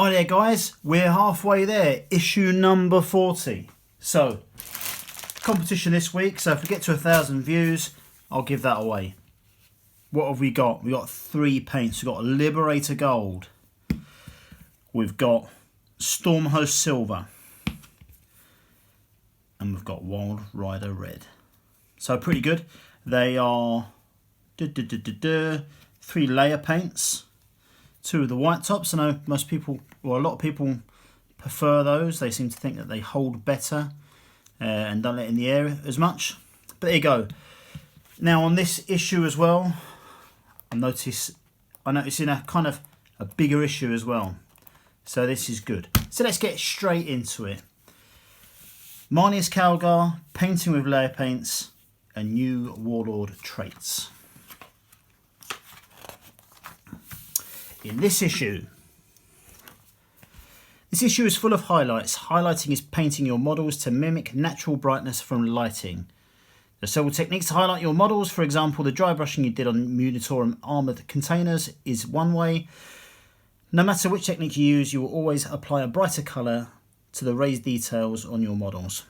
Hi there guys, we're halfway there, issue number 40. So, competition this week, so if we get to 1,000 views, I'll give that away. What have we got? We've got 3 paints. We've got Liberator Gold. We've got Stormhost Silver. And we've got Wild Rider Red. So pretty good. They are 3 layer paints. 2 of the white tops. I know most people, or a lot of people, prefer those. They seem to think that they hold better and don't let in the air as much. But there you go. Now on this issue as well, I'm noticing a kind of a bigger issue as well. So this is good. So let's get straight into it. Marneus Calgar, painting with layer paints, and new Warlord traits. In this issue is full of highlights. Highlighting is painting your models to mimic natural brightness from lighting. There are several techniques to highlight your models. For example, the dry brushing you did on Munitorum armoured containers is one way. No matter which technique you use, you will always apply a brighter colour to the raised details on your models.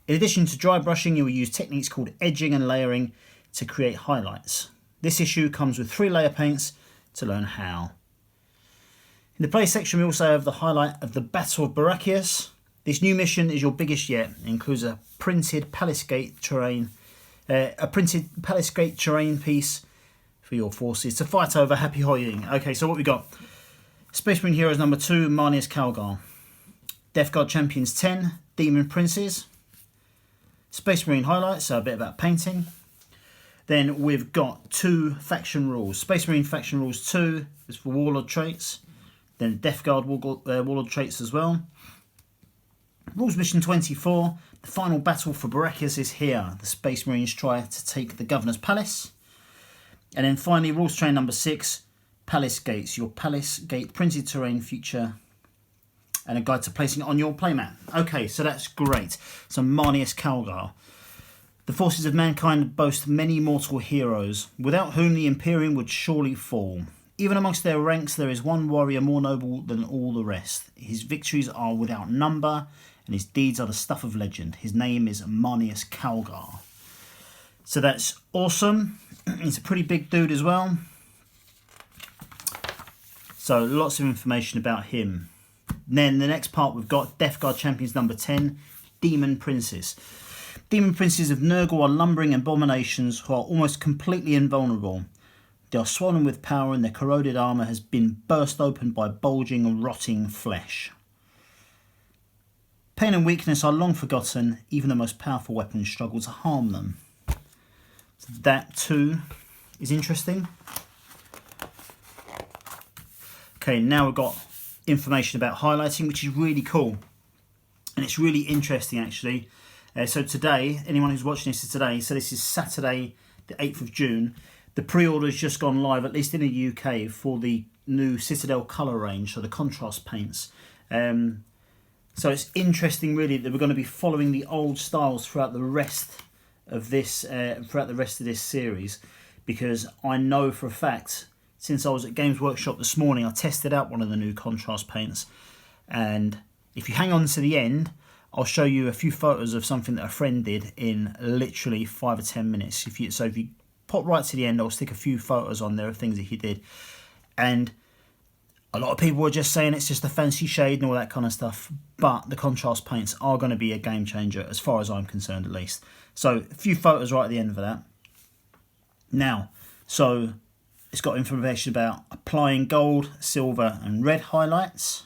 In addition to dry brushing, you will use techniques called edging and layering to create highlights. This issue comes with 3 layer paints to learn how. In the play section, we also have the highlight of the Battle of Barakias. This new mission is your biggest yet. It includes a printed Palace Gate terrain, piece for your forces to fight over. Happy hoying. Okay, so what we got? Space Marine Heroes number 2, Marneus Calgar. Death Guard Champions 10, Demon Princes. Space Marine highlights, so a bit about painting. Then we've got 2 faction rules. Space Marine faction rules 2 is for Warlord traits. Then Death Guard Warlord traits as well. Rules mission 24. The final battle for Barakias is here. The Space Marines try to take the Governor's Palace. And then finally, rules train number 6. Palace Gates. Your Palace Gate printed terrain feature and a guide to placing it on your playmat. Okay, so that's great. So Marneus Calgar. The forces of mankind boast many mortal heroes, without whom the Imperium would surely fall. Even amongst their ranks, there is one warrior more noble than all the rest. His victories are without number, and his deeds are the stuff of legend. His name is Marneus Calgar. So that's awesome. He's a pretty big dude as well. So lots of information about him. Then the next part we've got Death Guard Champions number 10, Demon Princes. Demon Princes of Nurgle are lumbering abominations who are almost completely invulnerable. They are swollen with power and their corroded armour has been burst open by bulging and rotting flesh. Pain and weakness are long forgotten, even the most powerful weapons struggle to harm them. So that too is interesting. Okay, now we've got information about highlighting, which is really cool. And it's really interesting actually. So today, anyone who's watching this is today, so this is Saturday the 8th of June. The pre-order's just gone live, at least in the UK, for the new Citadel colour range, so the contrast paints. So it's interesting really that we're going to be following the old styles throughout the rest of this series, because I know for a fact, since I was at Games Workshop this morning, I tested out one of the new contrast paints, and if you hang on to the end, I'll show you a few photos of something that a friend did in literally 5 or 10 minutes. If you pop right to the end, I'll stick a few photos on there of things that he did. And a lot of people were just saying it's just a fancy shade and all that kind of stuff. But the contrast paints are going to be a game changer as far as I'm concerned at least. So a few photos right at the end of that. Now, so it's got information about applying gold, silver and red highlights.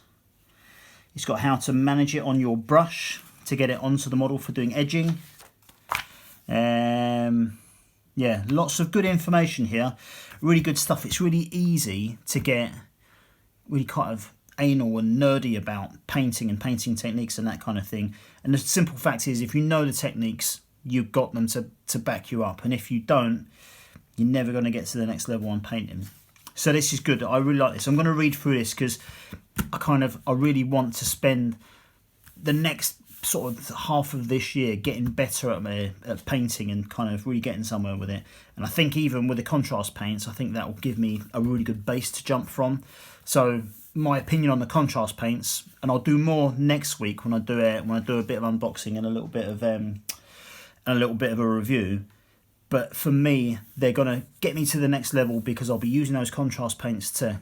It's got how to manage it on your brush to get it onto the model for doing edging. Yeah, lots of good information here. Really good stuff. It's really easy to get really kind of anal and nerdy about painting and painting techniques and that kind of thing. And the simple fact is, if you know the techniques, you've got them to back you up. And if you don't, you're never going to get to the next level on painting. So this is good. I really like this. I'm going to read through this because I really want to spend the next sort of half of this year getting better at painting and kind of really getting somewhere with it. And I think even with the contrast paints, I think that will give me a really good base to jump from. So my opinion on the contrast paints, and I'll do more next week when I do a bit of unboxing and a little bit of a review. But for me, they're gonna get me to the next level because I'll be using those contrast paints to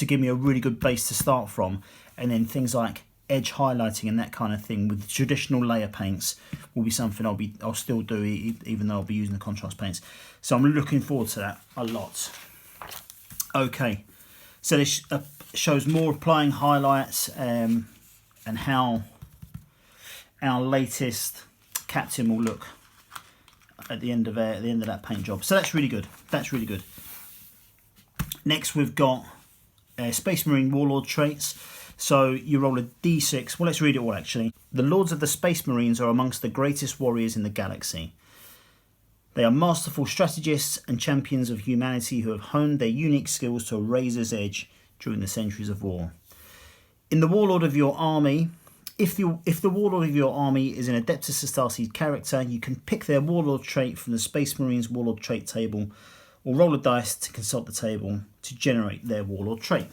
give me a really good base to start from, and then things like edge highlighting and that kind of thing with traditional layer paints will be something I'll still do, even though I'll be using the contrast paints. So I'm looking forward to that a lot. Okay, so this shows more applying highlights and how our latest captain will look at the end of that paint job. So that's really good. That's really good. Next, we've got Space Marine Warlord traits. So you roll a d6. Well, let's read it all actually. The Lords of the Space Marines are amongst the greatest warriors in the galaxy. They are masterful strategists and champions of humanity who have honed their unique skills to a razor's edge during the centuries of war. In the Warlord of your army, if the Warlord of your army is an Adeptus Astartes character, you can pick their Warlord trait from the Space Marines Warlord trait table, or roll a dice to consult the table to generate their Warlord trait.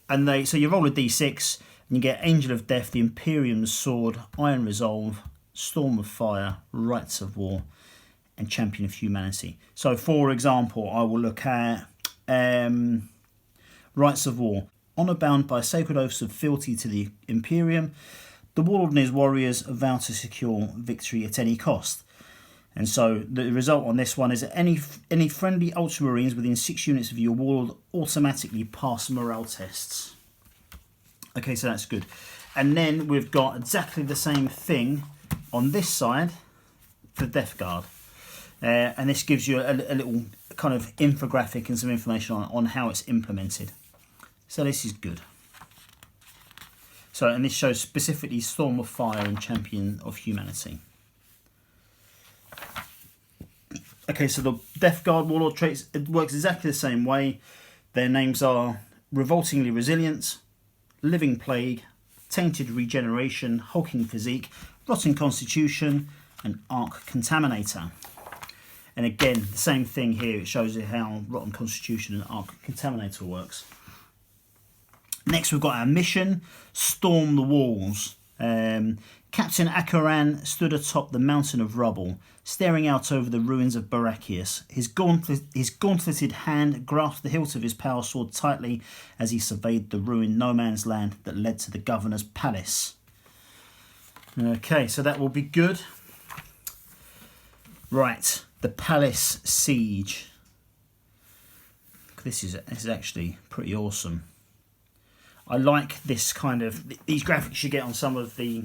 And so you roll a d6 and you get Angel of Death, the Imperium's Sword, Iron Resolve, Storm of Fire, Rights of War, and Champion of Humanity. So for example, I will look at Rights of War. Honour bound by sacred oaths of fealty to the Imperium, the Warlord and his warriors vow to secure victory at any cost. And so the result on this one is that any friendly Ultramarines within 6 units of your Warlord automatically pass morale tests. Okay, so that's good. And then we've got exactly the same thing on this side for Death Guard. And this gives you a little kind of infographic and some information on how it's implemented. So this is good. So, and this shows specifically Storm of Fire and Champion of Humanity. Okay, so the Death Guard Warlord traits, it works exactly the same way. Their names are Revoltingly Resilient, Living Plague, Tainted Regeneration, Hulking Physique, Rotten Constitution, and Arc Contaminator. And again, the same thing here, it shows you how Rotten Constitution and Arc Contaminator works. Next, we've got our mission, Storm the Walls. Captain Akaran stood atop the mountain of rubble, staring out over the ruins of Barachius. His gauntleted hand grasped the hilt of his power sword tightly as he surveyed the ruined no man's land that led to the governor's palace. Okay, so that will be good. Right, the palace siege. This is actually pretty awesome. I like this kind of these graphics you get on some of the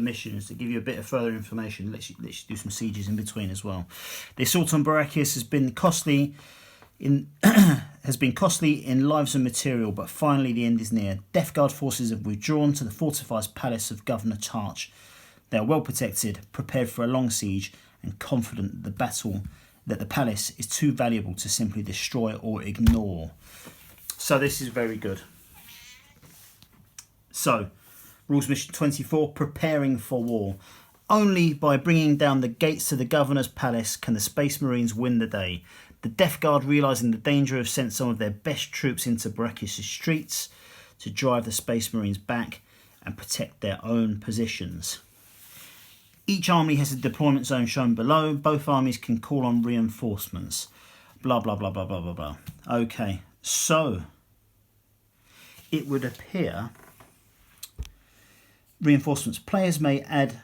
missions to give you a bit of further information. Let's do some sieges in between as well. The assault on Barachius has been costly in lives and material, but finally the end is near. Death Guard forces have withdrawn to the fortified palace of Governor Tarch. They are well protected, prepared for a long siege, and confident that the palace is too valuable to simply destroy or ignore. So this is very good. So, Rules Mission 24, Preparing for War. Only by bringing down the gates to the Governor's Palace can the Space Marines win the day. The Death Guard, realising the danger, have sent some of their best troops into Barachius' streets to drive the Space Marines back and protect their own positions. Each army has a deployment zone shown below. Both armies can call on reinforcements. Blah, blah, blah, blah, blah, blah, blah. Okay, so it would appear... Reinforcements. Players may add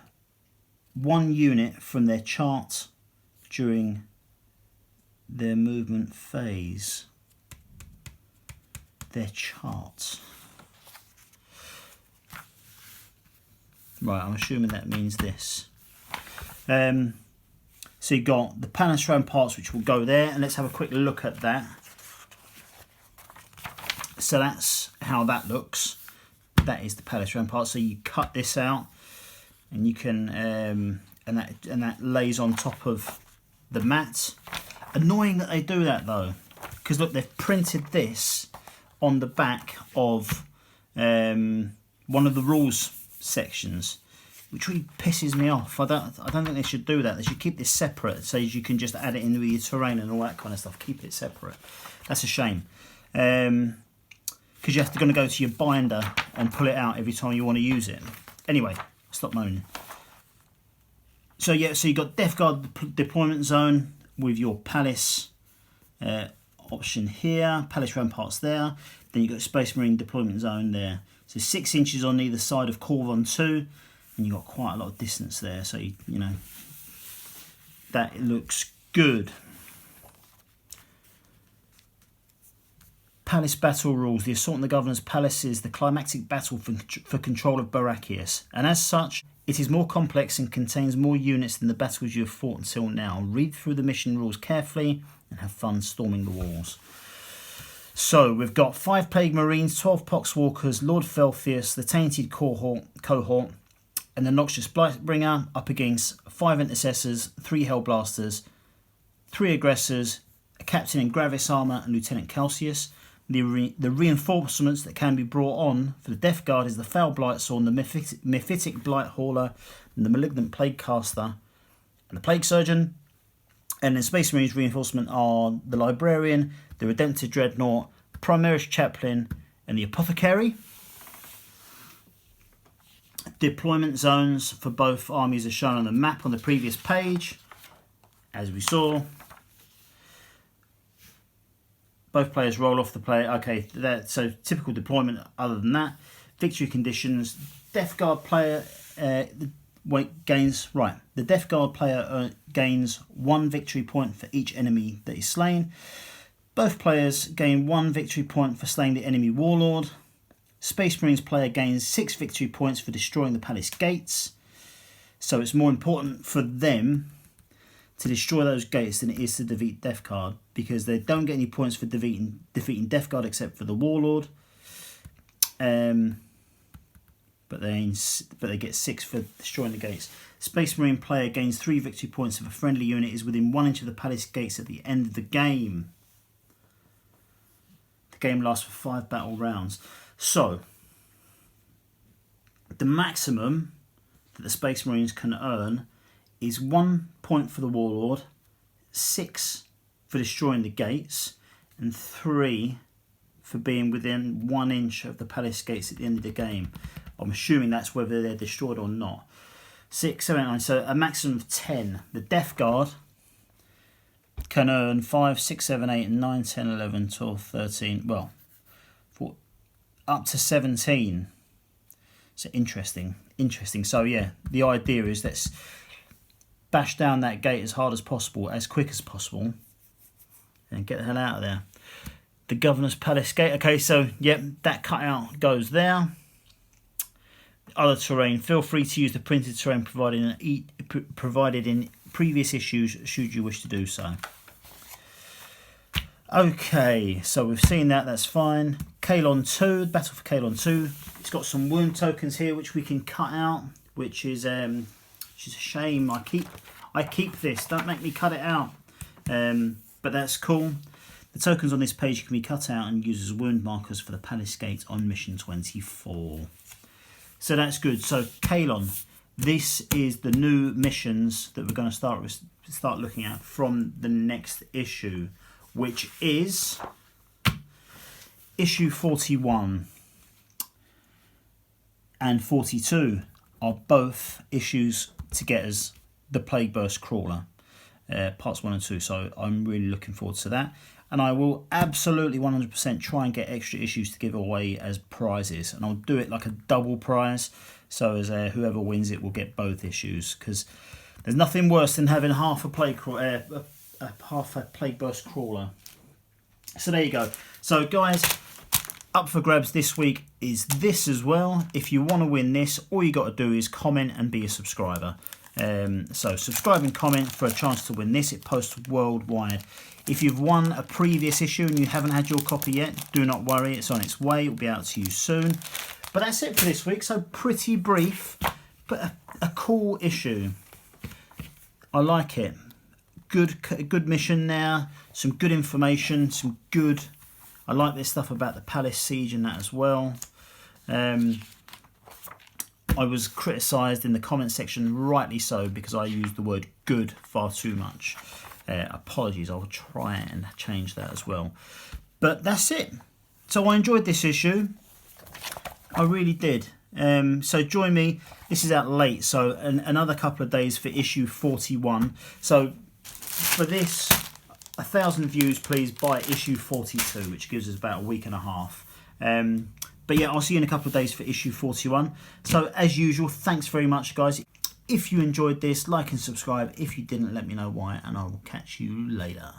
1 unit from their chart during their movement phase. Their chart. Right, I'm assuming that means this. So you've got the palace ramparts, which will go there, and let's have a quick look at that. So that's how that looks. That is the palace rampart. So you cut this out, and you can, and that lays on top of the mat. Annoying that they do that though, because look, they've printed this on the back of one of the rules sections, which really pisses me off. I don't think they should do that. They should keep this separate, so you can just add it in with your terrain and all that kind of stuff. Keep it separate. That's a shame. because you have to go to your binder and pull it out every time you want to use it. Anyway, stop moaning. So yeah, so you've got Death Guard deployment zone with your palace option here, palace ramparts there. Then you've got Space Marine deployment zone there. So 6 inches on either side of Corvon 2, and you've got quite a lot of distance there. So you know, that looks good. Palace battle rules. The assault on the Governor's Palace is the climactic battle for control of Barakius, and as such, it is more complex and contains more units than the battles you have fought until now. Read through the mission rules carefully and have fun storming the walls. So we've got 5 Plague Marines, 12 Poxwalkers, Lord Felthius, the Tainted Cohort, and the Noxious Blightbringer up against 5 Intercessors, 3 Hellblasters, 3 Aggressors, a Captain in Gravis Armour and Lieutenant Calcius. The reinforcements that can be brought on for the Death Guard is the Foul Blightsworn, the Mephitic Blight Hauler, and the Malignant Plague Caster, and the Plague Surgeon. And then Space Marines reinforcement are the Librarian, the Redemptive Dreadnought, Primaris Chaplain, and the Apothecary. Deployment zones for both armies are shown on the map on the previous page, as we saw. Both players roll off the player. Okay, so typical deployment. Other than that, victory conditions. Death Guard player gains. Right, the Death Guard player gains 1 victory point for each enemy that is slain. Both players gain 1 victory point for slaying the enemy Warlord. Space Marines player gains 6 victory points for destroying the palace gates. So it's more important for them to destroy those gates than it is to defeat Death Guard, because they don't get any points for defeating Death Guard except for the Warlord. But they get 6 for destroying the gates. Space Marine player gains 3 victory points if a friendly unit is within 1 inch of the palace gates at the end of the game. The game lasts for 5 battle rounds. So the maximum that the Space Marines can earn is 1 point for the Warlord, 6 for destroying the gates, and 3 for being within 1 inch of the palace gates at the end of the game. I'm assuming that's whether they're destroyed or not. 6, 7, 8, 9, so a maximum of 10. The Death Guard can earn 5, 6, 7, 8, 9, 10, 11, 12, 13, well, up to 17. So interesting. So yeah, the idea is let's bash down that gate as hard as possible, as quick as possible, and get the hell out of there. The Governor's Palace Gate. Okay, so yep, that cutout goes there. Other terrain. Feel free to use the printed terrain provided in previous issues, should you wish to do so. Okay, so we've seen that. That's fine. Kalon 2, Battle for Kalon 2. It's got some wound tokens here which we can cut out, which is a shame. I keep this. Don't make me cut it out. But that's cool. The tokens on this page can be cut out and used as wound markers for the Palace Gate on mission 24. So that's good. So Kalon, this is the new missions that we're going to start looking at from the next issue, which is issue 41 and 42 are both issues to get us the Plague Burst Crawler, parts 1 and 2. So I'm really looking forward to that. And I will absolutely 100% try and get extra issues to give away as prizes. And I'll do it like a double prize. So as whoever wins it will get both issues. Because there's nothing worse than having half a Plague Burst Crawler. So there you go. So guys, up for grabs this week is this as well. If you want to win this, all you got to do is comment and be a subscriber. So subscribe and comment for a chance to win this. It posts worldwide. If you've won a previous issue and you haven't had your copy yet, do not worry, it's on its way. It will be out to you soon. But that's it for this week. So pretty brief, but a cool issue. I like it. Good mission there. Some good information. I like this stuff about the Palace Siege and that as well. I was criticised in the comment section, rightly so, because I used the word good far too much. Apologies, I'll try and change that as well. But that's it. So I enjoyed this issue. I really did. So join me. This is out late, so another couple of days for issue 41. So for this, 1,000 views, please, by issue 42, which gives us about a week and a half. But yeah, I'll see you in a couple of days for issue 41. So as usual, thanks very much, guys. If you enjoyed this, like and subscribe. If you didn't, let me know why, and I will catch you later.